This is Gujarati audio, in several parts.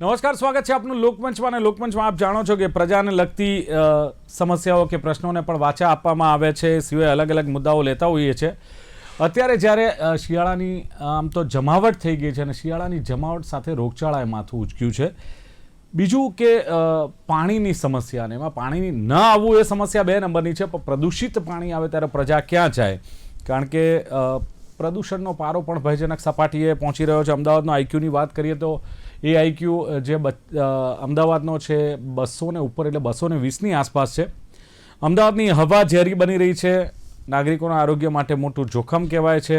નમસ્કાર, સ્વાગત છે આપનું લોકમંચમાં. અને લોકમંચમાં આપ જાણો છો કે પ્રજાને લગતી સમસ્યાઓ કે પ્રશ્નોને પણ વાચા આપવામાં આવે છે, સિવાય અલગ અલગ મુદ્દાઓ લેતા હોઈએ છીએ. અત્યારે જ્યારે શિયાળાની આમ તો જમાવટ થઈ ગઈ છે અને શિયાળાની જમાવટ સાથે રોગચાળાએ માથું ઉચક્યું છે. બીજું કે પાણીની સમસ્યા, અને એમાં પાણી ન આવવું એ સમસ્યા 2 નંબરની છે, પણ પ્રદૂષિત પાણી આવે ત્યારે પ્રજા ક્યાં જાય? કારણ કે પ્રદૂષણનો પારો પણ ભયજનક સપાટીએ પહોંચી રહ્યો છે. અમદાવાદનો આઈક્યુની વાત કરીએ તો એ આઈક્યુ જે અમદાવાદનો છે 200 ઉપર, એટલે 220ની આસપાસ છે. અમદાવાદની હવા ઝેરી બની રહી છે, નાગરિકોના આરોગ્ય માટે મોટું જોખમ કહેવાય છે.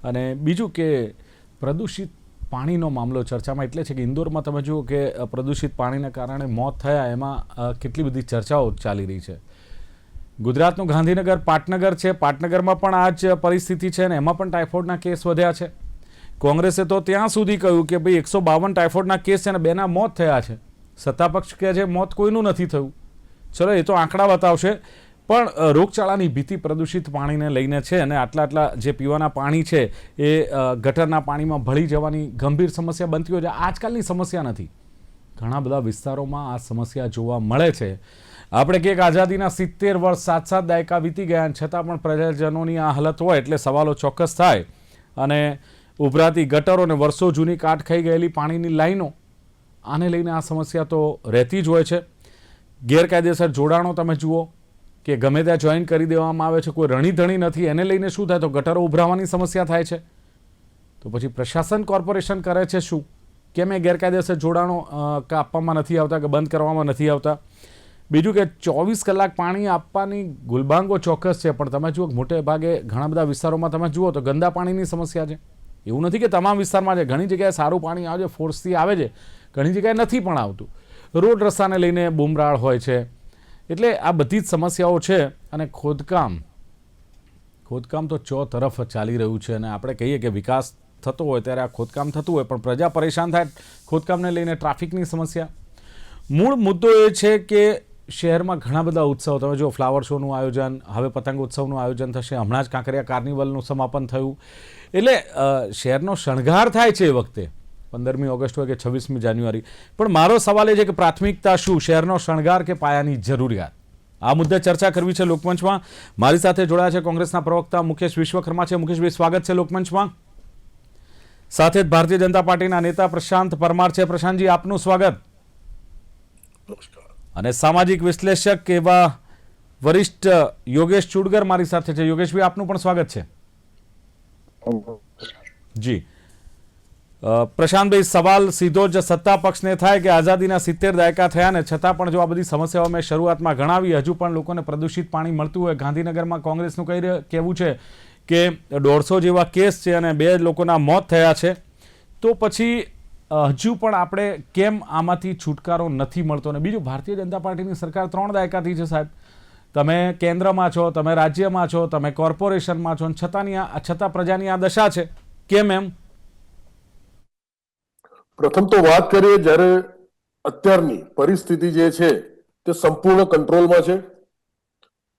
અને બીજું કે પ્રદૂષિત પાણીનો મામલો ચર્ચામાં એટલે છે કે ઇન્દોરમાં તમે જુઓ કે પ્રદૂષિત પાણીને કારણે મોત થયા, એમાં કેટલી બધી ચર્ચાઓ ચાલી રહી છે. ગુજરાતનું ગાંધીનગર પાટનગર છે, પાટનગરમાં પણ આ જ પરિસ્થિતિ છે અને એમાં પણ ટાઇફોઇડના કેસ વધ્યા છે. કોંગ્રેસે તો ત્યાં સુધી કહ્યું કે ભાઈ 152 ટાઇફોઇડના કેસ છે અને 2ના મોત થયા છે. સત્તાપક્ષ કહે છે મોત કોઈનું નથી થયું. ચલો, એ તો આંકડા બતાવશે, પણ રોગચાળાની ભીતિ પ્રદૂષિત પાણીને લઈને છે. અને આટલા જે પીવાના પાણી છે એ ગટરના પાણીમાં ભળી જવાની ગંભીર સમસ્યા બનતી હોય છે. આજકાલની સમસ્યા નથી, ઘણા બધા વિસ્તારોમાં આ સમસ્યા જોવા મળે છે. આપણે કંઈક આઝાદીના 70 વર્ષ, 7 દાયકા વીતી ગયા, છતાં પણ પ્રજાજનોની આ હાલત હોય એટલે સવાલો ચોક્કસ થાય. અને ઉભરાતી ગટરો અને વર્ષો જૂની કાટ ખાઈ ગયેલી પાણીની લાઈનો, આને લઈને આ સમસ્યા તો રહેતી જ હોય છે. ગેરકાયદેસર જોડાણો તમે જુઓ કે ગમે ત્યાં જોઈન કરી દેવામાં આવે છે, કોઈ રણીધણી નથી, એને લઈને શું થાય? તો ગટરો ઉભરાવાની સમસ્યા થાય છે. તો પછી પ્રશાસન, કોર્પોરેશન કરે છે શું? કેમ એ ગેરકાયદેસર જોડાણો કાપવામાં નથી આવતા કે બંધ કરવામાં નથી આવતા? બીજું કે 24 કલાક પાણી આપવાની ગુલબાંગો ચોક્કસ છે, પણ તમે જુઓ મોટે ભાગે ઘણા બધા વિસ્તારોમાં તમે જુઓ તો ગંદા પાણીની સમસ્યા છે. એવું નથી કે તમામ વિસ્તારમાં છે, ઘણી જગ્યાએ સારું પાણી આવે છે, ફોર્સથી આવે છે, ઘણી જગ્યાએ નથી પણ આવતું. રોડ રસ્તાને લઈને બુમરાળ હોય છે. એટલે આ બધી જ સમસ્યાઓ છે. અને ખોદકામ તો તરફ ચાલી રહ્યું છે. અને આપણે કહીએ કે વિકાસ થતો હોય ત્યારે આ ખોદકામ થતું હોય, પણ પ્રજા પરેશાન થાય ખોદકામને લઈને. ટ્રાફિકની સમસ્યા, મૂળ મુદ્દો એ છે કે શહેરમાં ઘણા બધા ઉત્સવ, તમે જો ફ્લાવર શોનું આયોજન, હવે પતંગ ઉત્સવનું આયોજન થશે, હમણાં જ કાંકરિયા કાર્નિવલનું સમાપન થયું. એટલે શહેરનો શણગાર થાય છે એ વખતે, 15મી ઓગસ્ટ હોય કે 26મી જાન્યુઆરી. પણ મારો સવાલ એ છે કે પ્રાથમિકતા શું, શહેરનો શણગાર કે પાયાની જરૂરિયાત? આ મુદ્દે ચર્ચા કરવી છે લોકમંચમાં. મારી સાથે જોડાયા છે કોંગ્રેસના પ્રવક્તા મુકેશ વિશ્વકર્મા છે. મુકેશભાઈ, સ્વાગત છે લોકમંચમાં. સાથે જ ભારતીય જનતા પાર્ટીના નેતા પ્રશાંત પરમાર છે. પ્રશાંતજી, આપનું સ્વાગત. અને સામાજિક વિશ્લેષક એવા વરિષ્ઠ યોગેશ ચુડગર મારી સાથે છે. યોગેશભાઈ, આપનું પણ સ્વાગત છે. જી પ્રશાંતભાઈ, સવાલ સીધો જ સત્તા પક્ષને થાય કે આઝાદીના 70 દાયકા થયા ને છતાં પણ જો આ બધી સમસ્યાઓ મેં શરૂઆતમાં ગણાવી, હજુ પણ લોકોને પ્રદૂષિત પાણી મળતું હોય. ગાંધીનગરમાં કોંગ્રેસનું કહેવું છે કે 150 જેવા કેસ છે અને 2 લોકોના મોત થયા છે. તો પછી હજુ પણ આપણે કેમ આમાંથી છુટકારો નથી મળતો? અને બીજું, ભારતીય જનતા પાર્ટીની સરકાર 3 દાયકાથી છે સાહેબ. તમે કેન્દ્રમાં છો, તમે રાજ્યમાં છો, તમે કોર્પોરેશનમાં છો, છતાં પ્રજાની આ દશા છે. કેમ એમ? પ્રથમ તો વાત કરીએ, જ્યારે અત્યારની પરિસ્થિતિ જે છે તે સંપૂર્ણ કંટ્રોલમાં છે.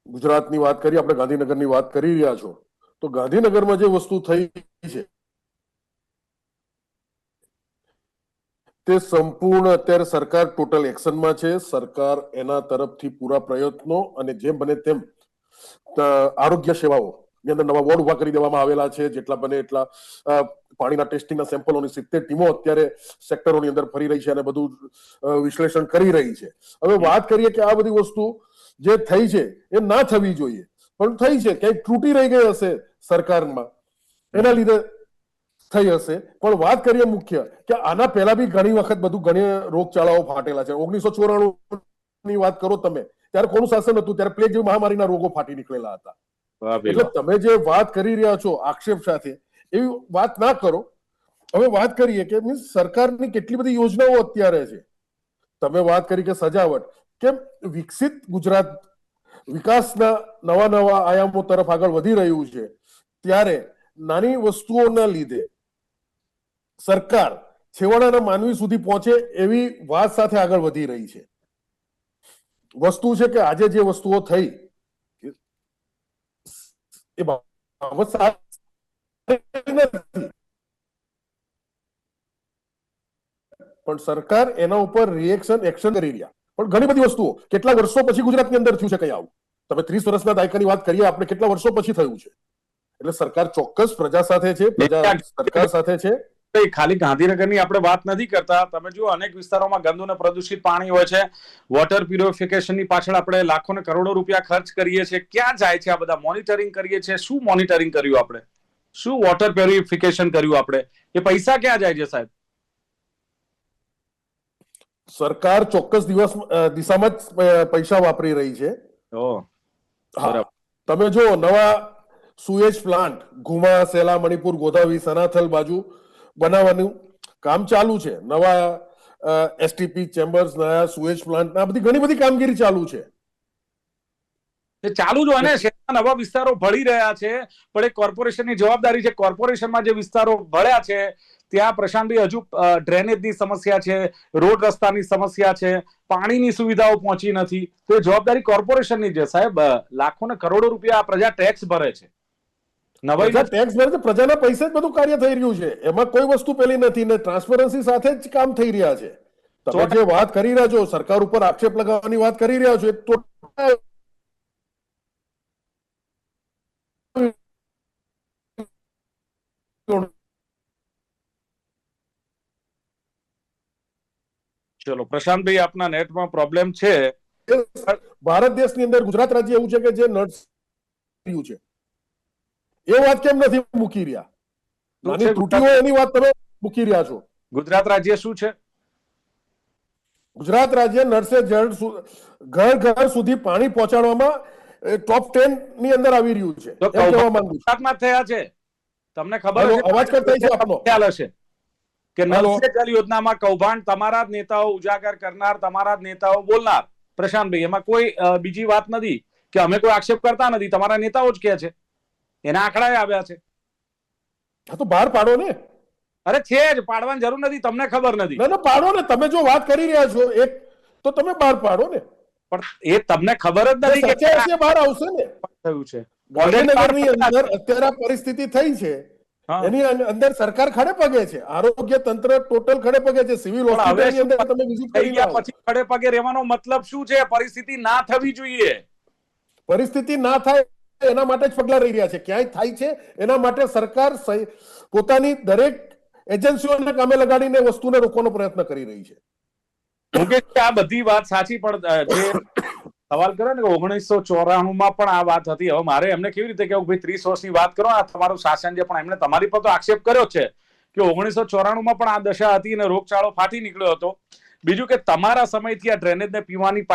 ગુજરાતની વાત કરીએ, આપણે ગાંધીનગરની વાત કરી રહ્યા છો, તો ગાંધીનગરમાં જે વસ્તુ થઈ છે તે સંપૂર્ણ અત્યારે સરકાર ટોટલ એક્શનમાં છે. સરકાર એના તરફથી પૂરા પ્રયત્નો અને જેમ બને તેમ આરોગ્ય સેવાઓ ની અંદર નવા વોર્ડ ઉભા કરી દેવામાં આવેલા છે. જેટલા બને એટલા પાણીના ટેસ્ટિંગના સેમ્પલોની 70 ટીમો અત્યારે સેક્ટરોની અંદર ફરી રહી છે અને બધું વિશ્લેષણ કરી રહી છે. હવે વાત કરીએ કે આ બધી વસ્તુ જે થઈ છે એ ના થવી જોઈએ, પણ થઈ છે. ક્યાંક ત્રુટી રહી ગઈ હશે સરકારમાં, એના લીધે થઈ હશે. પણ વાત કરીએ મુખ્ય કે આના પહેલા બી ઘણી વખત ઘણી રોગચાળાઓ ફાટેલા છે. 1994 ની વાત કરો તમે, ત્યારે કોનું શાસન હતું? ત્યારે પ્લેગ જેવી મહામારીના રોગો ફાટી નીકળેલા હતા. એટલે તમે જે વાત કરી રહ્યા છો આક્ષેપ સાથે, એવી વાત ના કરો. હવે વાત કરીએ કે સરકારની કેટલી બધી યોજનાઓ અત્યારે છે. તમે વાત કરી કે સજાવટ, કે વિકસિત ગુજરાત વિકાસના નવા આયામો તરફ આગળ વધી રહ્યું છે, ત્યારે નાની વસ્તુઓના લીધે સરકાર છેવાડાના માનવી સુધી પહોંચે એવી વાત સાથે આગળ વધી રહી છે. વસ્તુ છે કે આજે જે વસ્તુઓ થઈ એ બાબત સારી નથી. પણ સરકાર એના ઉપર એક્શન કરી રહ્યા. પણ ઘણી બધી વસ્તુઓ કેટલા વર્ષો પછી ગુજરાતની અંદર થયું છે કઈ આવું? તમે 30 વર્ષના દાયકાની વાત કરીએ આપણે, કેટલા વર્ષો પછી થયું છે? એટલે સરકાર ચોક્કસ પ્રજા સાથે છે, પ્રજા સરકાર સાથે છે. ખાલી ગાંધીનગરની આપણે વાત નથી કરતા. તમે જુઓ, અનેક વિસ્તારોમાં ગંદુ અને પ્રદૂષિત પાણી હોય છે. વોટર પ્યુરિફિકેશનની પાછળ આપણે લાખો ને કરોડો રૂપિયા ખર્ચ કરીએ છીએ. ક્યાં જાય છે આ બધા? મોનિટરિંગ કરીએ છીએ. શું મોનિટરિંગ કર્યું આપણે? શું વોટર પ્યુરિફિકેશન કર્યું આપણે? એ પૈસા ક્યાં જાય છે સાહેબ? સરકાર ચોક્કસ દિશામાં જ પૈસા વાપરી રહી છે. તમે જો નવા સુએજ પ્લાન્ટ ઘુમા, સેલા, મણિપુર, ગોદાવરી, સનાથલ બાજુ બનાવવાનું કામ ચાલુ છે. નવા એસટીપી ચેમ્બર્સ, નવા સુએજ પ્લાન્ટ, આ બધી ઘણી બધી કામગીરી ચાલુ છે. ચાલુ જ હોય ને. શહેરના નવા વિસ્તારો ભળી રહ્યા છે, પણ એ કોર્પોરેશનની જવાબદારી છે. કોર્પોરેશનમાં જે વિસ્તારો ભળ્યા છે ત્યાં પ્રશાંતભાઈ હજુ ડ્રેનેજની સમસ્યા છે, રોડ રસ્તાની સમસ્યા છે, પાણીની સુવિધાઓ પહોંચી નથી. તો એ જવાબદારી કોર્પોરેશનની છે સાહેબ. લાખો ને કરોડો રૂપિયા આ પ્રજા ટેક્સ ભરે છે. ટેક્સ ભરે છે, પ્રજાના પૈસે જ બધું કાર્ય થઈ રહ્યું છે. એમાં કોઈ વસ્તુ પેલી નથી ને ટ્રાન્સપરન્સી સાથે જ કામ થઈ રહ્યા છે. તમે જે વાત કરી રહ્યા છો, સરકાર ઉપર આક્ષેપ લગાવવાની વાત કરી રહ્યા છો, તો ચલો પ્રશાંતભાઈ, આપના નેટમાં પ્રોબ્લેમ છે. ભારત દેશની અંદર ગુજરાત રાજ્ય એવું છે કે જે નડ્યું છે, એ વાત કેમ નથી મૂકી રહ્યા? નાની ત્રુટીઓ એની વાત તમે મૂકી રહ્યા છો. ગુજરાત રાજ્ય શું છે? ગુજરાત રાજ્ય નળસે જળ ઘર ઘર સુધી પાણી પહોંચાડવામાં ટોપ 10 ની અંદર આવી રહ્યું છે. એમ કહેવા માંગુ છું. ગુજરાતમાં થયા છે. તમને ખબર હશે, અવાજ કરતા છે આપનો ખ્યાલ હશે કે નળ સે જલ યોજનામાં કૌભાંડ તમારા જ નેતાઓ ઉજાગર કરનાર, તમારા જ નેતાઓ બોલનાર. પ્રશાંતભાઈ, એમાં કોઈ બીજી વાત નથી કે અમે કોઈ આક્ષેપ કરતા નથી. તમારા નેતાઓ જ કહે છે. એના આંકડા આવ્યા છે. હા, તો બહાર પાડો ને. અરે છે જ, પાડવાની જરૂર નથી. તમને ખબર નથી. ના, પાડો ને. તમે જો વાત કરી રહ્યા છો એક, તો તમે બહાર પાડો ને. પણ એ તમને ખબર જ નથી કે બહાર આવશે ને. થયું છે ગાંધીનગરની અંદર અત્યારે પરિસ્થિતિ થઈ છે, એની અંદર સરકાર ખડે પગે છે, આરોગ્ય તંત્ર ટોટલ ખડે પગે છે. સિવિલ હોસ્પિટલની અંદર તમે વિઝિટ કરી ગયા પછી ખડે પગે રહેવાનો મતલબ શું છે? પરિસ્થિતિ ના થવી જોઈએ. પરિસ્થિતિ ના થાય એના માટે જ પગલા રહી રહ્યા છે. ક્યાંય થાય છે એના માટે સરકાર પોતાની દરેક એજન્સીઓને કામે લગાડીને વસ્તુને રોકવાનો પ્રયત્ન કરી રહી છે. મુકેશ, આ બધી વાત સાચી, પણ જે સવાલ કર્યો ને 1994 માં પણ આ વાત હતી. હવે મારે એમને કેવી રીતે કેવું, ભાઈ 30 વર્ષની વાત કરો, આ તમારું શાસન છે, પણ એમને તમારી પર તો આક્ષેપ કર્યો છે કે 1994 માં પણ આ દશા હતી અને રોગચાળો ફાટી નીકળ્યો હતો. બીજું કે તમારા સમયથી આ ડ્રેનેજને પીવાની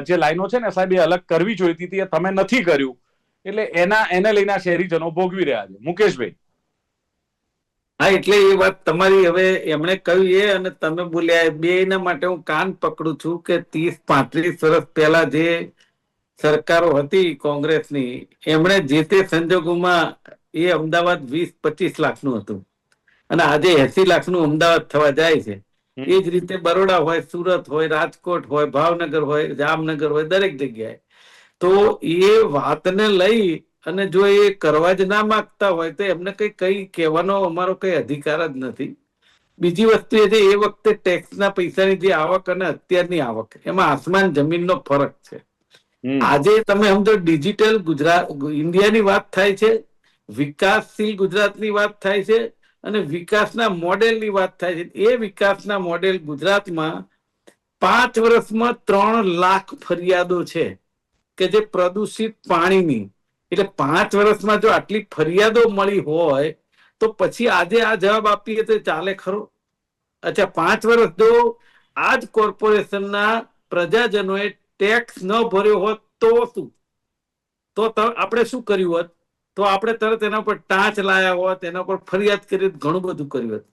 જે લાઈનો છે ને સાહેબ, એ અલગ કરવી જોઈતી હતી, એ તમે નથી કર્યું. એટલે એને લઈને શહેરીજનો ભોગવી રહ્યા છે. મુકેશભાઈ. હા, એટલે એ વાત તમારી. હવે એમણે કહ્યું એ અને તમે બોલ્યા, બે ના માટે હું કાન પકડું છું કે 30-35 વર્ષ પહેલા જે સરકારો હતી કોંગ્રેસની, એમણે જે તે સંજોગોમાં એ અમદાવાદ 20-25 લાખનું હતું અને આજે 80 લાખનું અમદાવાદ થવા જાય છે. એ જ રીતે બરોડા હોય, સુરત હોય, રાજકોટ હોય, ભાવનગર હોય, જામનગર હોય, દરેક જગ્યાએ. તો એ વાતને લઈ અને જો એ કરવા જ ના માંગતા હોય તો એમને કઈ કહેવાનો અમારો કઈ અધિકાર જ નથી. બીજી વસ્તુ એ છે, એ વખતે ટેક્સના પૈસાની જે આવક અને અત્યારની આવક, એમાં આસમાન જમીનનો ફરક છે. આજે તમે સમજો, ડિજિટલ ગુજરાત ઇન્ડિયાની વાત થાય છે, વિકાસશીલ ગુજરાતની વાત થાય છે અને વિકાસના મોડેલની વાત થાય છે. એ વિકાસના મોડેલ ગુજરાતમાં 5 વર્ષમાં 3 લાખ ફરિયાદો છે કે જે પ્રદૂષિત પાણીની. એટલે 5 વર્ષમાં જો આટલી ફરિયાદો મળી હોય તો પછી આજે આ જવાબ આપીએ તો ચાલે ખરો? અચ્છા, 5 વર્ષ જો આ જ કોર્પોરેશનના પ્રજાજનોએ ટેક્સ ન ભર્યો હોત તો શું? તો આપણે શું કર્યું હોત? તો આપણે તરત એના પર ટાંચ લાયા હોત, એના પર ફરિયાદ કરી, ઘણું બધું કર્યું હોત.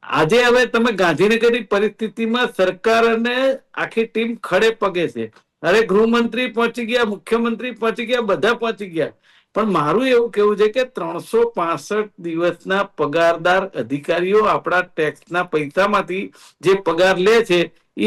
આજે હવે તમે ગાંધીનગરની પરિસ્થિતિમાં સરકાર અને આખી ટીમ ખડે પગે છે. અરે ગૃહમંત્રી પહોંચી ગયા, મુખ્યમંત્રી પહોંચી ગયા, બધા પહોંચી ગયા. પણ મારું એવું કેવું છે કે 365 દિવસના પગારદાર અધિકારીઓ આપણા ટેક્સના પૈસામાંથી જે પગાર લે છે,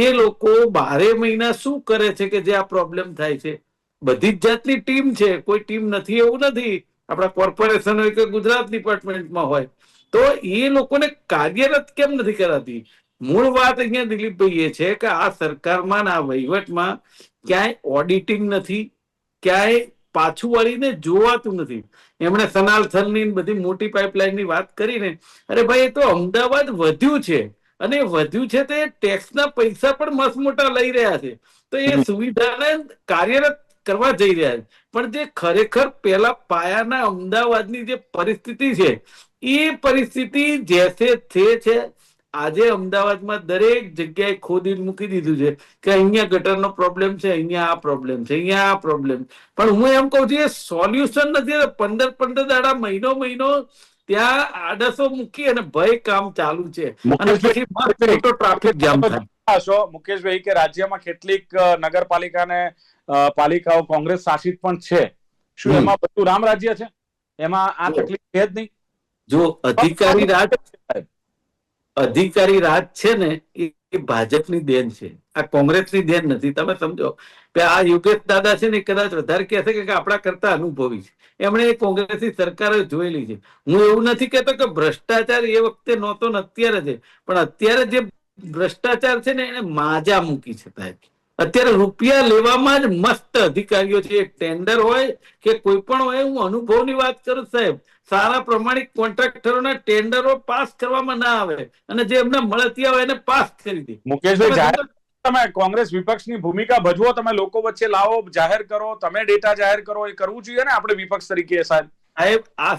એ લોકો 12 મહિના શું કરે છે કે જે આ પ્રોબ્લેમ થાય છે? બધી જ જાતની ટીમ છે, કોઈ ટીમ નથી એવું નથી. આપણા કોર્પોરેશન હોય કે ગુજરાત ડિપાર્ટમેન્ટમાં હોય, તો એ લોકોને કાર્યરત કેમ નથી કરાતી? મૂળ વાત અહીંયા દિલીપભાઈ એ છે કે આ સરકારમાં ને આ વહીવટમાં ક્યાંય ઓડિટિંગ નથી, ક્યાંય પાછું વળીને જોવાતું નથી. એમણે સનાલસરની બધી મોટી પાઇપલાઇનની વાત કરીને, અરે ભાઈ એ તો અમદાવાદ વધ્યું છે, અને વધ્યું છે તે ટેક્સના પૈસા પણ મસ્ત મોટા લઈ રહ્યા છે, તો એ સુવિધાને કાર્યરત કરવા જઈ રહ્યા છે. પણ જે ખરેખર પેલા પાયાના અમદાવાદની જે પરિસ્થિતિ છે એ પરિસ્થિતિ જેસે છે. આજે અમદાવાદમાં દરેક જગ્યાએ ખોદીને મૂકી દીધું છે કે અહીંયા ગટરનો પ્રોબ્લેમ છે, અહીંયા આ પ્રોબ્લેમ છે, અહીંયા આ પ્રોબ્લેમ. પણ હું એમ કહું છું એ સોલ્યુશન નથી. 15 દાડા મહિનો ત્યાં આડસો મૂકી અને ભય કામ ચાલુ છે, અને પછી મોટો ટ્રાફિક જામ થાય. મુકેશભાઈ કે રાજ્યમાં કેટલીક નગરપાલિકા ને પાલિકાઓ કોંગ્રેસ શાસિત પણ છે, શું એમાં બધું રામ રાજ્ય છે? એમાં આ તકલીફ છે જ નહીં? જો અધિકારી રાજ છે ને એ ભાજપની દેન છે, આ કોંગ્રેસની દેન નથી. તમે સમજો કે આ યોગેશ દાદા છે ને કદાચ વધારે કહેશે કે આપણા કરતા અનુભવી છે, એમણે એ કોંગ્રેસની સરકારે જોયેલી છે. હું એવું નથી કહેતો કે ભ્રષ્ટાચાર એ વખતે નહોતો ને અત્યારે છે, પણ અત્યારે જે ભ્રષ્ટાચાર છે ને એને માજા મૂકી છે સાહેબ. અત્યારે રૂપિયા લેવામાં જ મસ્ત અધિકારીઓ છે, ટેન્ડર હોય કે કોઈ પણ હોય. હું અનુભવની વાત કરું સાહેબ, સારા પ્રમાણિક કોન્ટ્રાક્ટરોના ટેન્ડરો પાસ કરવામાં ના આવે અને જે એમને મળતિયા હોય એને પાસ કરી દે. મુકેશભાઈ, તમે કોંગ્રેસ વિપક્ષની ભૂમિકા ભજવો, તમે લોકો વચ્ચે લાવો, જાહેર કરો, તમે ડેટા જાહેર કરો, એ કરવું જોઈએ ને આપણે વિપક્ષ તરીકે. સાહેબ આ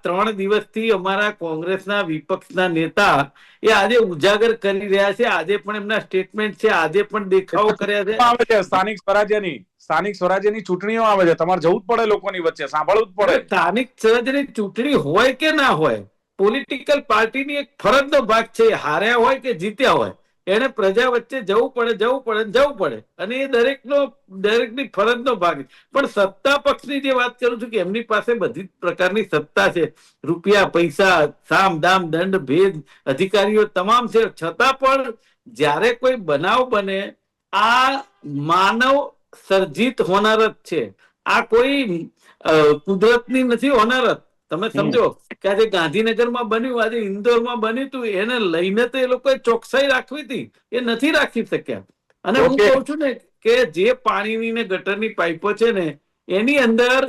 3 દિવસથી અમારા કોંગ્રેસના વિપક્ષના નેતા એ આજે ઉજાગર કરી રહ્યા છે. આજે પણ એમના સ્ટેટમેન્ટ છે, આજે પણ દેખાવો કર્યા છે. સ્થાનિક સ્વરાજ્યની ચૂંટણીઓ આવે છે, તમારે જવું જ પડે લોકોની વચ્ચે, સાંભળવું જ પડે. સ્થાનિક સ્વરાજ્યની ચૂંટણી હોય કે ના હોય, પોલિટિકલ પાર્ટીની એક ફરજનો ભાગ છે. હાર્યા હોય કે જીત્યા હોય, એને પ્રજા વચ્ચે જવું પડે, અને એ દરેકની ફરજનો ભાગ છે. પણ સત્તા પક્ષની જે વાત કરું છું કે એમની પાસે બધી પ્રકારની સત્તા છે, રૂપિયા, પૈસા, સામ દામ દંડ ભેદ અધિકારીઓ તમામ છે. છતાં પણ જ્યારે કોઈ બનાવ બને, આ માનવ સર્જિત હોનારત છે, આ કોઈ કુદરતની નથી હોનારત. તમે સમજો કે આજે ગાંધીનગરમાં બન્યું, આજે ઇન્દોરમાં બન્યું હતું, એને લઈને તો એ લોકોએ ચોકસાઈ રાખવી હતી, એ નથી રાખી શક્યા. અને હું કહું છું ને કે જે પાણીની ને ગટરની પાઇપો છે ને એની અંદર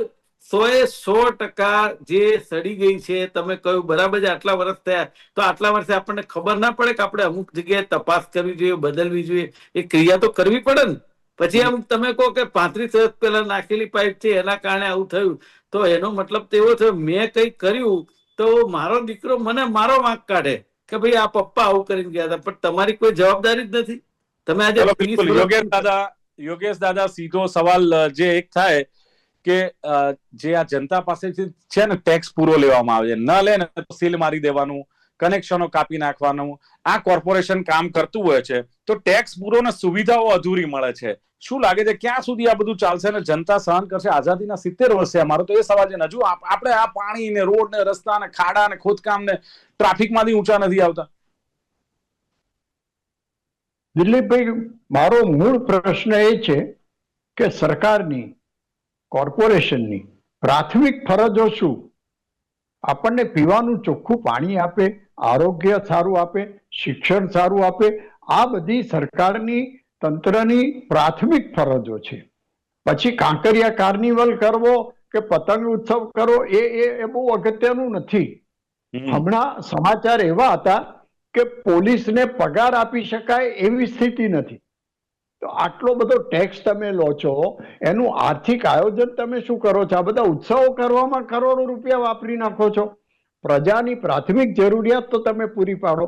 100% જે સડી ગઈ છે. તમે કહ્યું બરાબર છે, આટલા વર્ષ થયા તો આટલા વર્ષે આપણને ખબર ના પડે કે આપણે અમુક જગ્યાએ તપાસ કરવી જોઈએ, બદલવી જોઈએ, એ ક્રિયા તો કરવી પડે ને. પછી એમ તમે કહો કે 35 વર્ષ પહેલા નાખેલી પાઇપ છે એના કારણે આવું થયું, તો એનો મતલબ તો એવો થયો મેં કંઈક કર્યું તો મારો દીકરો મને મારો વાંક કાઢે કે ભાઈ આ પપ્પા આવું કરીને ગયા હતા, પણ તમારી કોઈ જવાબદારી જ નથી. તમે આજે યોગેશ દાદા, સીધો સવાલ જે એક થાય કે જે આ જનતા પાસેથી છે ને ટેક્સ પૂરો લેવામાં આવે છે, ન લે ને તો સીલ મારી દેવાનું, કનેક્શનો કાપી નાખવાનું, આ કોર્પોરેશન કામ કરતું હોય છે, તો ટેક્સ પૂરો ને સુવિધાઓ અધૂરી મળે છે. શું લાગે છે ક્યાં સુધી આ બધું ચાલશે ને જનતા સહન કરશે? આઝાદીના 70 વર્ષે અમારો તો એ સવાલ છે, હજુ આપણે આ પાણી ને રોડ ને રસ્તા ને ખાડા ને ખોદકામ ને ટ્રાફિકમાંથી ઊંચા નથી આવતા. દિલીપભાઈ, મારો મૂળ પ્રશ્ન એ છે કે સરકારની, કોર્પોરેશનની પ્રાથમિક ફરજો શું? આપણને પીવાનું ચોખ્ખું પાણી આપે, આરોગ્ય સારું આપે, શિક્ષણ સારું આપે, આ બધી સરકારની તંત્રની પ્રાથમિક ફરજો છે. પછી કાંકરિયા કાર્નિવલ કરવો કે પતંગ ઉત્સવ કરવો એ બહુ અગત્યનું નથી. હમણાં સમાચાર એવા હતા કે પોલીસને પગાર આપી શકાય એવી સ્થિતિ નથી. તો આટલો બધો ટેક્સ તમે લો છો, એનું આર્થિક આયોજન તમે શું કરો છો? આ બધા ઉત્સવો કરવામાં કરોડો રૂપિયા વાપરી નાખો છો. પ્રજાની પ્રાથમિક જરૂરિયાત તો તમે પૂરી પાડો.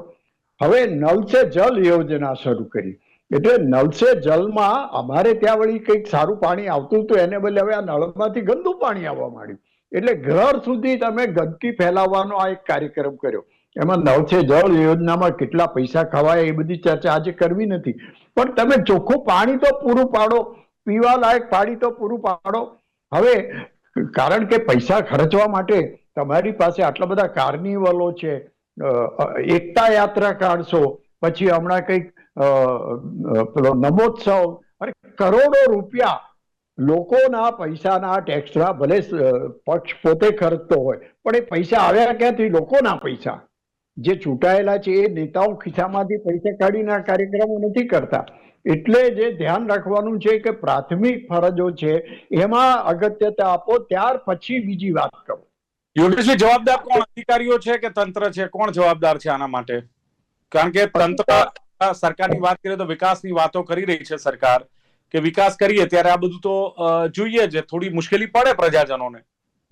હવે નલ સે જલ યોજના શરૂ કરી, એટલે નલ સે જલમાં અમારે ત્યાં વળી કંઈક સારું પાણી આવતું હતું, એને બદલે હવે આ નળમાંથી ગંદુ પાણી આવવા માંડ્યું. એટલે ઘર સુધી તમે ગંદકી ફેલાવવાનો આ એક કાર્યક્રમ કર્યો. એમાં નલ સે જલ યોજનામાં કેટલા પૈસા ખવાય એ બધી ચર્ચા આજે કરવી નથી, પણ તમે ચોખ્ખું પાણી તો પૂરું પાડો, પીવા લાયક પાણી તો પૂરું પાડો. હવે કારણ કે પૈસા ખર્ચવા માટે તમારી પાસે આટલા બધા કાર્નિવલો છે, એકતા યાત્રા કાઢશો, પછી હમણાં કંઈક પેલો નમોત્સવ, અરે કરોડો રૂપિયા લોકોના પૈસાના ટેક્સના, ભલે પક્ષ પોતે ખર્ચતો હોય, પણ એ પૈસા આવ્યા ક્યાંથી? લોકોના પૈસા. જે ચૂંટાયેલા છે એ નેતાઓ ખિસ્સામાંથી પૈસા કાઢીને આ કાર્યક્રમો નથી કરતા. એટલે જે ધ્યાન રાખવાનું છે કે પ્રાથમિક ફરજો છે એમાં અગત્યતા આપો, ત્યાર પછી બીજી વાત કરો. યોગેશભાઈ, જવાબદાર કોણ, અધિકારીઓ છે કે તંત્ર છે? કોણ જવાબદાર છે આના માટે? કારણ કે તંત્ર, સરકારની વાત કરીએ તો વિકાસની વાતો કરી રહી છે સરકાર, કે વિકાસ કરીએ ત્યારે આ બધું તો જોઈએ જ, થોડી મુશ્કેલી પડે પ્રજાજનોને.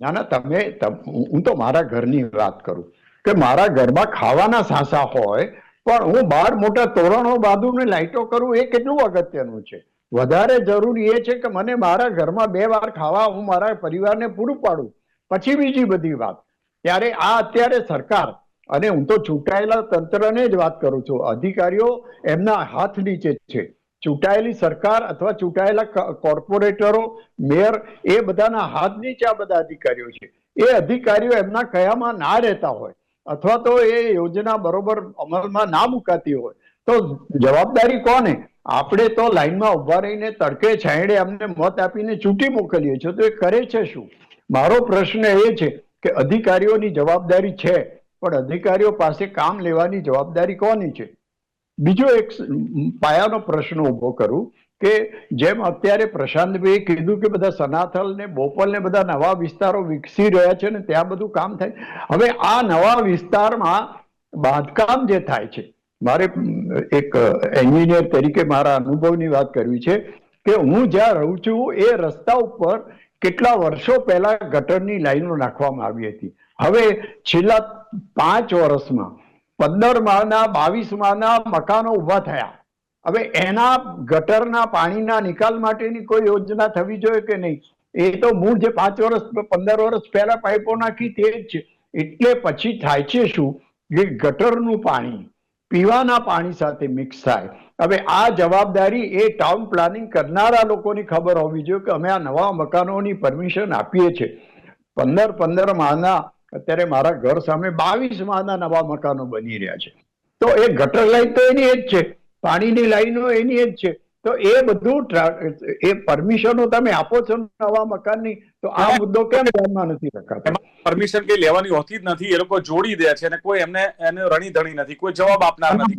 ના ના, હું તો મારા ઘરની વાત કરું કે મારા ઘરમાં ખાવાના સાસા હોય પણ હું બહાર મોટા તોરણો બાંધું ને લાઈટો કરું, એ કેટલું અગત્યનું છે. વધારે જરૂરી એ છે કે મને મારા ઘરમાં 2 વાર ખાવા હું મારા પરિવારને પૂરું પાડું, પછી બીજી બધી વાત. ત્યારે આ અત્યારે સરકાર, અને હું તો ચૂંટાયેલા તંત્રને જ વાત કરું છું, અધિકારીઓ એમના હાથ નીચે છે. ચૂંટાયેલી સરકાર અથવા ચૂંટાયેલા કોર્પોરેટરો, મેયર, એ બધાના હાથ નીચે આ બધા અધિકારીઓ છે. એ અધિકારીઓ એમના કયામાં ના રહેતા હોય અથવા તો એ યોજના બરોબર અમલમાં ના મુકાતી હોય તો જવાબદારી કોને? આપણે તો લાઈનમાં ઉભા રહીને તડકે છાંયડે અમને મત આપીને ચૂંટી મોકલીએ છીએ, તો એ કરે છે શું? મારો પ્રશ્ન એ છે કે અધિકારીઓની જવાબદારી છે, પણ અધિકારીઓ પાસે કામ લેવાની જવાબદારી કોની છે? બીજો એક પાયાનો પ્રશ્ન ઉભો કરું કે જેમ અત્યારે પ્રશાંતભાઈએ કીધું કે બધા સનાથલ ને બોપલ ને બધા નવા વિસ્તારો વિકસી રહ્યા છે ને ત્યાં બધું કામ થાય. હવે આ નવા વિસ્તારમાં બાંધકામ જે થાય છે, મારે એક એન્જિનિયર તરીકે મારા અનુભવની વાત કરવી છે કે હું જ્યાં રહું છું એ રસ્તા ઉપર કેટલા વર્ષો પહેલા ગટરની લાઈનો નાખવામાં આવી હતી. હવે છેલ્લા 5 વર્ષમાં 15 માળના 22 માળના મકાનો ઉભા થયા. હવે એના ગટરના પાણીના નિકાલ માટેની કોઈ યોજના થવી જોઈએ કે નહીં? એ તો મૂળ જે 5 વર્ષ 15 વર્ષ પહેલા પાઇપો નાખી તે જ છે. એટલે પછી થાય છે શું કે ગટરનું પાણી પીવાના પાણી સાથે મિક્સ થાય. હવે આ જવાબદારી એ ટાઉન પ્લાનિંગ કરનારા લોકોની ખબર હોવી જોઈએ કે અમે આ નવા મકાનોની પરમિશન આપીએ છીએ. 15 માળના, અત્યારે મારા ઘર સામે 22 માળના નવા મકાનો બની રહ્યા છે. તો એ ગટર લાઈન તો એની જ છે, પાણીની લાઈનો એની જ છે. તો એ બધું એ પરમિશનો તમે આપો છો નવા મકાનની, તો આ મુદ્દો કેમ ધ્યાનમાં નથી રખાતો? પરમિશન કઈ લેવાની હોતી જ નથી, એ લોકો જોડી દે છે અને કોઈ એને રણી ધણી નથી, કોઈ જવાબ આપનાર નથી.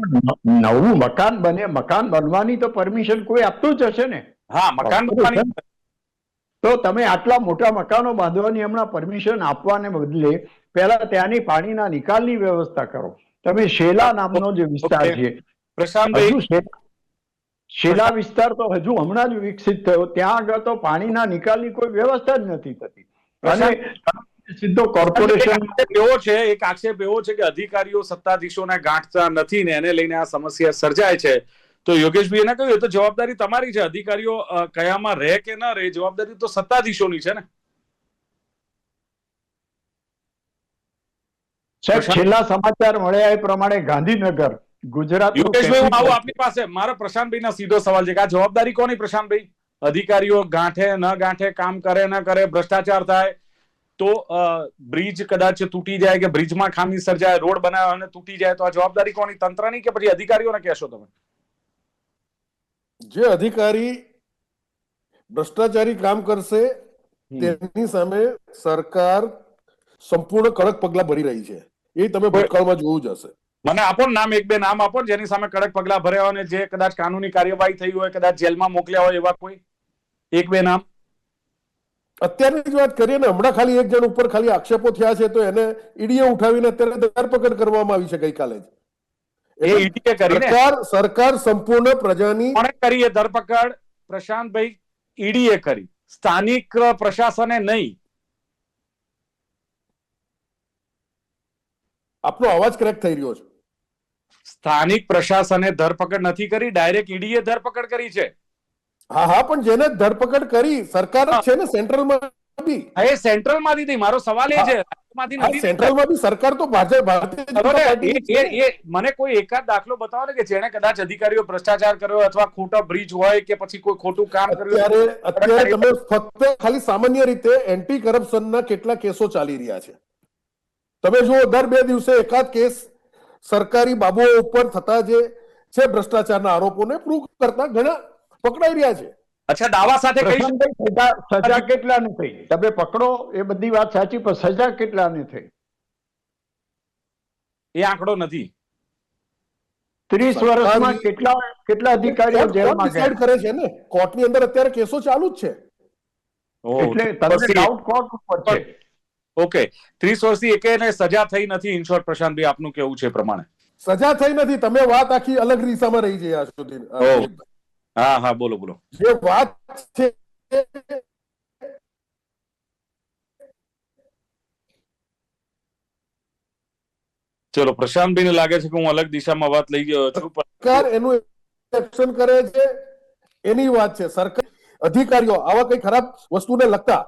નવું મકાન બને, મકાન બનવાની તો પરમિશન કોઈ આપતું જ હશે ને? હા, મકાન બનવાની. તો તમે આટલા મોટા મકાનો બાંધવાની હમણાં પરમિશન આપવાને બદલે પહેલા ત્યાંની પાણીના નિકાલની વ્યવસ્થા કરો. તમે શેલા નામનો જે વિસ્તાર છે, પ્રશાંતભાઈ, શેલા વિસ્તાર તો હજુ હમણાં જ વિકસિત થયો, ત્યાં આગળ તો પાણીના નિકાલની કોઈ વ્યવસ્થા જ નથી થતી. અને સીધો કોર્પોરેશન એવો છે, એક આક્ષેપ એવો છે કે અધિકારીઓ સત્તાધીશોને ગાંઠતા નથી ને એને લઈને આ સમસ્યા સર્જાય છે. તો યોગેશભાઈ એને કહ્યું, એ તો જવાબદારી તમારી છે. અધિકારીઓ કયામાં રહે કે ન રહે, જવાબદારી તો સત્તાધીશોની છે ને. છેલ્લા સમાચાર મળ્યા એ પ્રમાણે ગાંધીનગર ગુજરાત, યોગેશભાઈ, હું આવું આપની પાસે. મારો પ્રશાંતભાઈ ના સીધો સવાલ છે કે આ જવાબદારી કોની પ્રશાંતભાઈ? અધિકારીઓ ગાંઠે ન ગાંઠે, કામ કરે ન કરે, ભ્રષ્ટાચાર થાય તો બ્રિજ કદાચ તૂટી જાય કે બ્રિજમાં ખામી સર્જાય, રોડ બનાવે અને તૂટી જાય, તો આ જવાબદારી કોની? તંત્રની કે પછી અધિકારીઓને કહેશો તમે? જે અધિકારી ભ્રષ્ટાચારી કામ કરશે તેની સામે સરકાર સંપૂર્ણ કડક પગલા ભરી રહી છે. એ તમે ભૂતકાળમાં જોવું જ હશે. મને આપો નામ, 1-2 નામ આપો જેની સામે કડક પગલા ભર્યા હોય અને જે કદાચ કાનૂની કાર્યવાહી થઈ હોય, કદાચ જેલમાં મોકલ્યા હોય, એવા કોઈ 1-2 નામ. અત્યારની જ વાત કરીએ ને, હમણાં ખાલી એક જણ ઉપર ખાલી આક્ષેપો થયા છે તો એને ઈડીએ ઉઠાવીને અત્યારે ધરપકડ કરવામાં આવી છે ગઈકાલે જ. એ ઈડીએ કરીને સરકાર સંપૂર્ણ પ્રજાની. કોણે કરી એ ધરપકડ પ્રશાંતભાઈ? ઈડીએ કરી, સ્થાનિક પ્રશાસને નહીં. આપનો અવાજ ક્રેક થઈ રહ્યો છે. સ્થાનિક પ્રશાસને ધરપકડ નથી કરી, ડાયરેક્ટ ઈડીએ ધરપકડ કરી છે. હા હા, પણ જેને ધરપકડ કરી સરકાર જ છે ને, સેન્ટ્રલમાં બી. એ સેન્ટ્રલ માંથી નથી. મારો સવાલ એ છે, રાજ્યમાંથી નથી. સેન્ટ્રલમાં બી સરકાર તો મને કોઈ એકાદ દાખલો બતાવો ને કે જેને કદાચ અધિકારીઓ ભ્રષ્ટાચાર કર્યો અથવા ખોટા બ્રિજ હોય કે પછી કોઈ ખોટું કામ કર્યું. અત્યારે તમે ફક્ત ખાલી સામાન્ય રીતે એન્ટી કરપ્શનના કેટલા કેસો ચાલી રહ્યા છે તમે જુઓ. દર 2 દિવસે એકાદ કેસ સરકારી બાબુઓ ઉપર થતા જે છે ભ્રષ્ટાચારના આરોપોને પ્રૂવ કરતા ઘણા પકડાઈ રહ્યા છે. અચ્છા, દાવા સાથે સજા કેટલાની થઈ? તમે પકડો એ બધી વાત સાચી, પણ સજા કેટલાની થઈ? એ આંકડો નથી. 30 વર્ષમાં કેટલા અધિકારીઓ જેલમાં ગયા? ડિસાઈડ કરે છે ને, કોર્ટની અંદર અત્યારે કેસો ચાલુ જ છે. એટલે તમને ડાઉટ કોર્ટ ઉપર છે. ઓકે, 30 વર્ષથી એકેયને સજા થઈ નથી. ઇન શોર્ટ પ્રશાંતભાઈ આપનું કેવું છે એ પ્રમાણે? સજા થઈ નથી. તમે વાત આખી અલગ દિશામાં રહી છે આજ સુધી. હા હા, બોલો બોલો. જે વાત છે ચલો, પ્રશાંતભાઈને લાગે છે કે હું અલગ દિશામાં વાત લઈ ગયો છું. સરકાર એનું એક્શન કરે છે એની વાત છે. સરકાર અધિકારીઓ આવા કઈ ખરાબ વસ્તુને લગતા.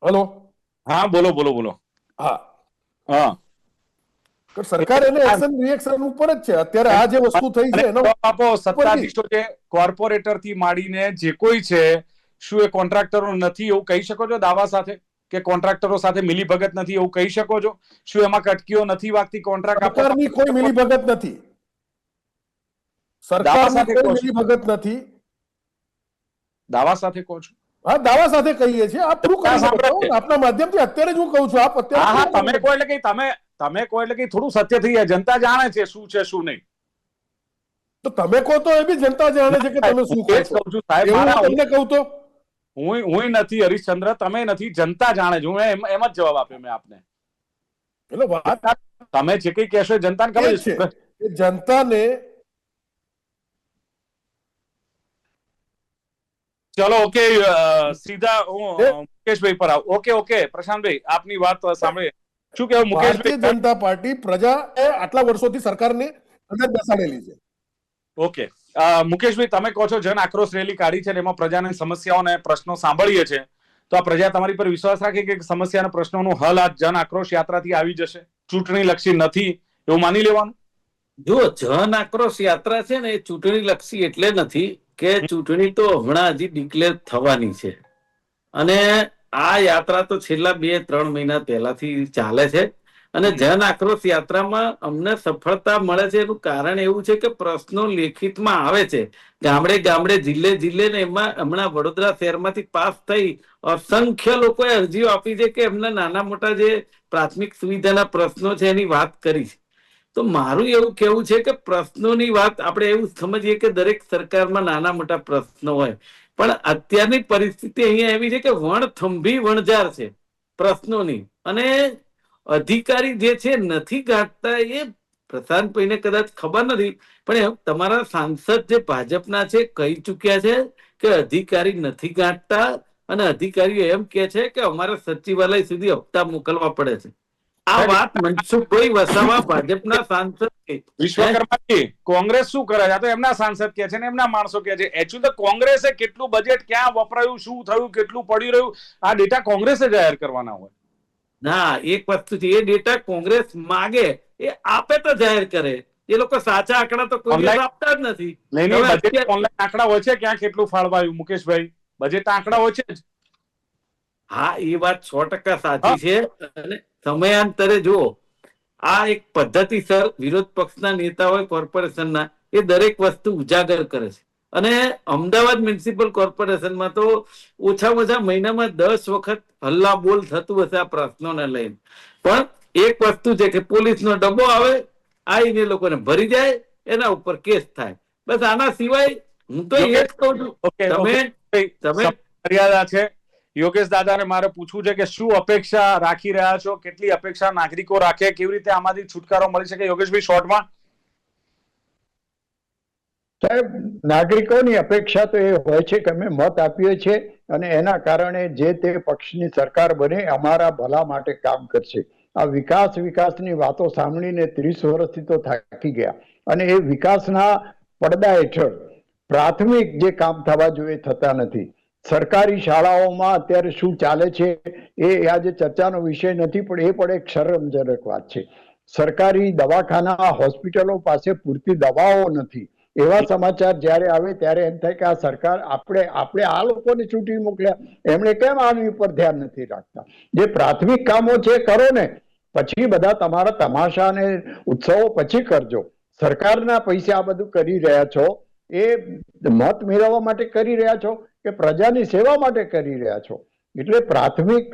હલો, હા બોલો બોલો બોલો. હા હા, તો સરકાર એને એક્શન રિએક્શન ઉપર જ છે અત્યારે. આ જે વસ્તુ થઈ છે એનો આપો સત્તાધીશો છે, કોર્પોરેટર થી માંડીને જે કોઈ છે, શું એ કોન્ટ્રાક્ટરો નથી એવું કહી શકો છો દાવા સાથે? કે કોન્ટ્રાક્ટરો સાથે મિલીભગત નથી એવું કહી શકો છો? શું એમાં કટકીઓ નથી વાગતી કોન્ટ્રાક્ટ સરકારની કોઈ મિલીભગત નથી. સરકારની કોઈ મિલીભગત નથી. દાવા સાથે કહો છો? હા, દાવા સાથે કહીએ છીએ. આપ પૂરું કરી શકો આપના માધ્યમથી. અત્યારે જ હું કહું છું. આપ અત્યારે હા, તમે કહો એટલે કે તમે કહો એટલે કે થોડું સત્ય થઈ જાય. જનતા જાણે છે શું છે શું નહીં. તો તમે કહો તો એ બી જનતા જાણે છે કે તમે શું કહો છો. કહું છું સાહેબ, એવું હું તમને કહું તો હું નથી હરીશચંદ્ર, તમે નથી, જનતા જાણે છે. હું એમ જ જવાબ આપ્યો મેં આપને. એટલે વાત તમે જે કઈ કહેશો જનતાને ખબર છે. જનતાને ચલો ઓકે, સીધા હું મુકેશભાઈ પર આવું. ઓકે પ્રશાંતભાઈ, આપની વાત સાંભળીએ. શું કહેવું મુકેશભાઈ? ભારતીય જનતા પાર્ટી પ્રજાએ આટલા વર્ષોથી સરકારને અંદર બેસાડેલી છે. ઓકે, મુકેશભાઈ, તમે કહો છો જન આક્રોશ રેલી કાઢી છે, એમાં પ્રજાની સમસ્યાઓ અને પ્રશ્નો સાંભળીએ છે, તો આ પ્રજા તમારી પર વિશ્વાસ રાખે કે સમસ્યા અને પ્રશ્નોનું હલ આ જન આક્રોશ યાત્રાથી આવી જશે? ચૂંટણી લક્ષી નથી એવું માની લેવાનું? જો જન આક્રોશ યાત્રા છે ને, એ ચૂંટણી લક્ષી એટલે નથી કે ચૂંટણી તો હમણાં હજી ડિક્લેર થવાની છે, અને આ યાત્રા તો છેલ્લા 2-3 મહિના પહેલાથી ચાલે છે. અને જન આક્રોશ યાત્રામાં અમને સફળતા મળે છે એનું કારણ એવું છે કે પ્રશ્નો લેખિતમાં આવે છે, ગામડે ગામડે, જિલ્લે જિલ્લે, ને એમાં હમણાં વડોદરા શહેરમાંથી પાસ થઈ અસંખ્ય લોકોએ અરજીઓ આપી છે કે એમના નાના મોટા જે પ્રાથમિક સુવિધાના પ્રશ્નો છે એની વાત કરી છે. તો મારું એવું કેવું છે કે પ્રશ્નોની વાત આપણે એવું સમજીએ કે દરેક સરકારમાં નાના મોટા પ્રશ્નો હોય, પણ અત્યારની પરિસ્થિતિ અહીંયા એવી છે કે વણથંભી વણઝાર છે પ્રશ્નોની, અને અધિકારી જે છે નથી ગાંઠતા. એ પ્રશાંતભાઈને કદાચ ખબર નથી, પણ તમારા સાંસદ જે ભાજપના છે કહી ચુક્યા છે કે અધિકારી નથી ગાંઠતા, અને અધિકારીઓ એમ કે છે કે અમારે સચિવાલય સુધી હપ્તા મોકલવા પડે છે. આ વાત મનસુખભાઈ વસાવા ભાજપના સાંસદ વિશ્વકર્માજી, કોંગ્રેસ શું કરે છે? તો એમના સાંસદ કે છે ને એમના માણસો કે છે. એકચ્યુઅલી તો કોંગ્રેસે કેટલું બજેટ ક્યાં વપરાયું, શું થયું, કેટલું પડી રહ્યું, આ ડેટા કોંગ્રેસે જાહેર કરવાના હોય. ના, એક વસ્તુ છે, એ ડેટા કોંગ્રેસ માગે એ આપે તો જાહેર કરે. એ લોકો સાચા આંકડા તો કોઈ દિવસ આપતા જ નથી. ઓનલાઈન આંકડા હોય છે ક્યાં કેટલું ફાળવાયું મુકેશભાઈ? બજેટ આંકડા હોય છે. હા, એ વાત 100% સાચી છે. અને સમયાંતરે જો આ એક પદ્ધતિસર વિરોધ પક્ષના નેતા હોય કોર્પોરેશનના, એ દરેક વસ્તુ ઉજાગર કરે છે. અને અમદાવાદ મ્યુનિસિપલ કોર્પોરેશનમાં તો ઓછામાં ઓછા મહિનામાં 10 વખત હલ્લા બોલ થતું હશે આ પ્રશ્નોને લઈને. પણ એક વસ્તુ છે કે પોલીસનો ડબ્બો આવે, આવીને લોકોને ભરી જાય, એના ઉપર કેસ થાય. બસ આના સિવાય હું તો એ જ કહું છું. તમે મર્યાદા છે. યોગેશ દાદાને મારે પૂછવું છે કે શું અપેક્ષા રાખી રહ્યા છો? કેટલી અપેક્ષા નાગરિકો રાખે? કેવી રીતે આમાંથી છુટકારો મળી શકે? યોગેશભાઈ, શોર્ટમાં. સાહેબ, નાગરિકોની અપેક્ષા તો એ હોય છે કે અમે મત આપીએ છીએ અને એના કારણે જે તે પક્ષની સરકાર બને અમારા ભલા માટે કામ કરશે. આ વિકાસની વાતો સાંભળીને 30 વર્ષથી તો થાકી ગયા, અને એ વિકાસના પડદા હેઠળ પ્રાથમિક જે કામ થવા જોઈએ થતા નથી. સરકારી શાળાઓમાં અત્યારે શું ચાલે છે એ આજે ચર્ચાનો વિષય નથી, પણ એ પણ એક શરમજનક વાત છે. સરકારી દવાખાના, હોસ્પિટલો પાસે પૂરતી દવાઓ નથી. એવા સમાચાર જ્યારે આવે ત્યારે એમ થાય કે આ સરકાર, આપણે આ લોકોને ચૂંટી મોકલ્યા, એમણે કેમ આની ઉપર ધ્યાન નથી રાખતા? જે પ્રાથમિક કામો છે કરો ને, પછી બધા તમારા તમાશા અને ઉત્સવો પછી કરજો. સરકારના પૈસા આ બધું કરી રહ્યા છો, એ મત મેળવવા માટે કરી રહ્યા છો કે પ્રજાની સેવા માટે કરી રહ્યા છો? એટલે પ્રાથમિક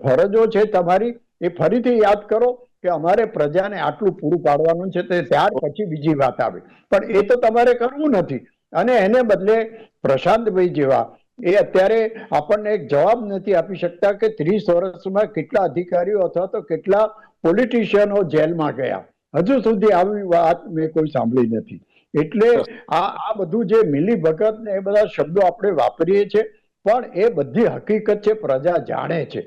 ફરજો છે તમારી, એ ફરીથી યાદ કરો કે અમારે પ્રજાને આટલું પૂરું પાડવાનું છે, તે ત્યાર પછી બીજી વાત આવે. પણ એ તો તમારે કરવું નથી, અને એને બદલે પ્રશાંતભાઈ જેવા એ અત્યારે આપણને એક જવાબ નથી આપી શકતા કે 30 વર્ષમાં કેટલા અધિકારીઓ અથવા તો કેટલા પોલિટિશિયનો જેલમાં ગયા. હજુ સુધી આવી વાત મેં કોઈ સાંભળી નથી. એટલે આ બધું જે મિલી ભગત ને એ બધા શબ્દો આપણે વાપરીએ છીએ, પણ એ બધી હકીકત છે, પ્રજા જાણે છે.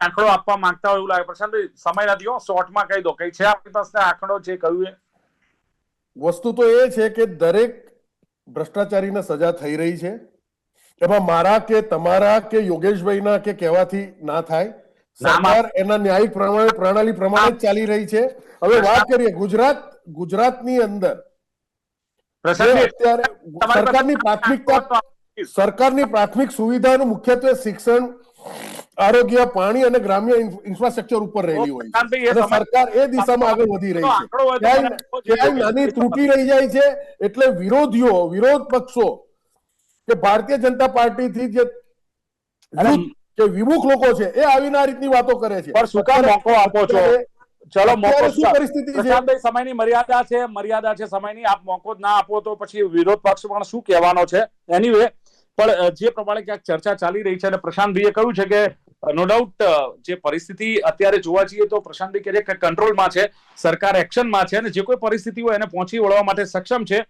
આંકડો આપવા માંગતા હોય એવું લાગે. પ્રશાંતભાઈ, સમય નથી, શોર્ટમાં કહી દો, કઈ છે આપણી પાસે આંકડો જે કહ્યું એ? વસ્તુ તો એ છે કે દરેક ભ્રષ્ટાચારીને સજા થઈ રહી છે. એમાં મારા કે તમારા કે યોગેશભાઈના કે કહેવાથી ના થાય. સરકાર એના ન્યાયિક પ્રણાલી પ્રમાણે જ ચાલી રહી છે. હવે વાત કરીએ ગુજરાતની અંદર અત્યારે સરકારની પ્રાથમિક સુવિધાનું મુખ્યત્વે શિક્ષણ, આરોગ્ય, પાણી અને ગ્રામ્ય ઇન્ફ્રાસ્ટ્રક્ચર ઉપર રહેલી હોય છે. અને સરકાર એ દિશામાં આગળ વધી રહી છે. ક્યાંય નાની ત્રુટિ રહી જાય છે એટલે વિરોધ પક્ષો કે ભારતીય જનતા પાર્ટીથી જે વિમુખ લોકો છે એ આવીને આ રીતની વાતો કરે છે. પણ શું કામ મોકો આપો છો? ચલો મોકો, શું પરિસ્થિતિ છે? સમયની મર્યાદા છે સમયની. આપ મોકો જ ના આપો તો પછી વિરોધ પક્ષ પણ શું કહેવાનો છે? એનીવે, પણ જે પ્રમાણે ક્યાંક ચર્ચા ચાલી રહી છે અને પ્રશાંતભાઈએ કહ્યું છે કે નો ડાઉટ જે પરિસ્થિતિ અત્યારે જોવા જઈએ તો પ્રશાંતભાઈ કહે છે કે કંટ્રોલમાં છે, સરકાર એક્શનમાં છે અને જે કોઈ પરિસ્થિતિ હોય એને પહોંચી વળવા માટે સક્ષમ છે.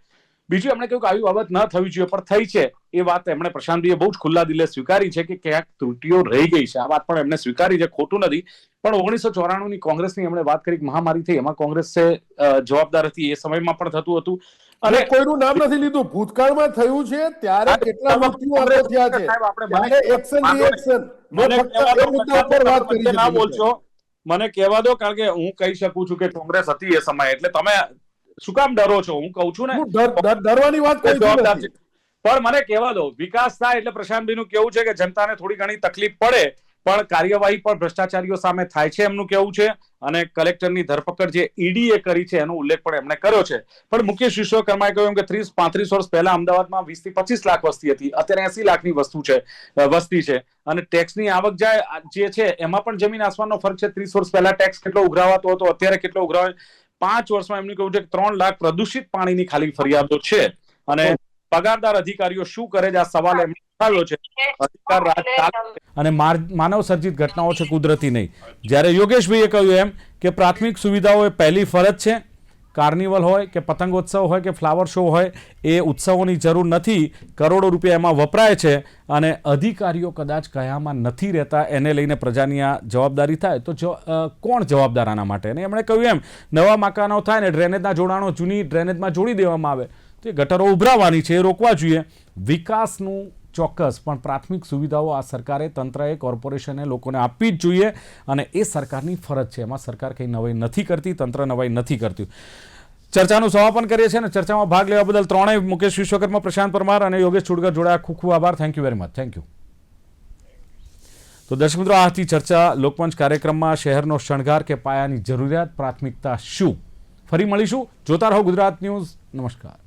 બીજું એમણે કહ્યું કે આવી બાબત ન થવી જોઈએ, પણ થઈ છે. એ વાત એમણે પ્રશાંતભાઈએ બહુ જ ખુલ્લા દિલે સ્વીકારી છે કે ક્યાંક ત્રુટીઓ રહી ગઈ છે. આ વાત પણ એમણે સ્વીકારી છે, ખોટું નથી. પણ 1994 ની કોંગ્રેસની એમણે વાત કરી, મહામારી થઈ, એમાં કોંગ્રેસ જવાબદાર હતી. એ સમયમાં પણ થતું હતું અને કોઈનું નામ નથી લીધું. ભૂતકાળમાં થયું છે ત્યારે કેટલા મૃત્યુ થયા છે, ત્યારે એક્શન રિએક્શન. ના બોલશો, મને કહેવા દો, કારણ કે હું કહી શકું છું કે કોંગ્રેસ હતી એ સમયે. એટલે તમે શું કામ ડરો છો? હું કહું છું ને, ડરવાની વાત જવાબદાર છે. પણ મને કહેવા દો, વિકાસ થાય એટલે પ્રશાંતભાઈનું કેવું છે કે જનતાને થોડી ઘણી તકલીફ પડે, પણ કાર્યવાહી પણ ભ્રષ્ટાચારીઓ સામે થાય છે એમનું કેવું છે. અને કલેક્ટરની ધરપકડ જે ઈડીએ કરી છે એનો ઉલ્લેખ પણ એમણે કર્યો છે. પણ મુકેશ વિશ્વકર્માએ કહ્યું કે 30-35 વર્ષ પહેલા અમદાવાદમાં 20 થી 25 લાખ વસ્તી હતી, અત્યારે 80 લાખની વસ્તી છે. અને ટેક્સની આવક જાય જે છે એમાં પણ જમીન આસમાનનો ફરક છે. 30 વર્ષ પહેલા ટેક્સ કેટલો ઉઘરાવાતો હતો, અત્યારે કેટલો ઉઘરાવે. 5 વર્ષમાં એમનું કહ્યું છે કે 3 લાખ પ્રદૂષિત પાણીની ખાલી ફરિયાદો છે. અને પગારદાર અધિકારીઓ શું કરે છે, આ સવાલ એમણે ઉઠાવ્યો છે. અધિકાર રાજ ચાલે અને માનવ સર્જિત ઘટનાઓ છે, કુદરતી નહીં. જ્યારે યોગેશભાઈએ કહ્યું એમ કે પ્રાથમિક સુવિધાઓ એ પહેલી ફરજ છે. કાર્નિવલ હોય કે પતંગોત્સવ હોય કે ફ્લાવર શો હોય, એ ઉત્સવોની જરૂર નથી. કરોડો રૂપિયા એમાં વપરાય છે અને અધિકારીઓ કદાચ કયામાં નથી રહેતા. એને લઈને પ્રજાની આ જવાબદારી થાય તો કોણ જવાબદાર આના માટે? અને એમણે કહ્યું એમ, નવા મકાનો થાય ને ડ્રેનેજના જોડાણો જૂની ડ્રેનેજમાં જોડી દેવામાં આવે તો એ ગટરો ઉભરાવાની છે, એ રોકવા જોઈએ. વિકાસનું ચોક્કસ, પણ પ્રાથમિક સુવિધાઓ આ સરકારે, તંત્રએ, કોર્પોરેશને લોકોને આપવી જ જોઈએ અને એ સરકારની ફરજ છે. એમાં સરકાર કંઈ નવાઈ નથી કરતી, તંત્ર નવાઈ નથી કરતું. ચર્ચાનું સમાપન કરીએ છીએ અને ચર્ચામાં ભાગ લેવા બદલ ત્રણેય, મુકેશ વિશ્વકર્મા, પ્રશાંત પરમાર અને યોગેશ ચુડગર જોડાયા. ખૂબ ખૂબ આભાર. Thank you very much. Thank you. તો દર્શક મિત્રો, આ હતી ચર્ચા. લોકમંચ કાર્યક્રમમાં શહેરનો શણગાર કે પાયાની જરૂરિયાત, પ્રાથમિકતા શું? ફરી મળીશું. જોતા રહો ગુજરાત ન્યૂઝ. નમસ્કાર.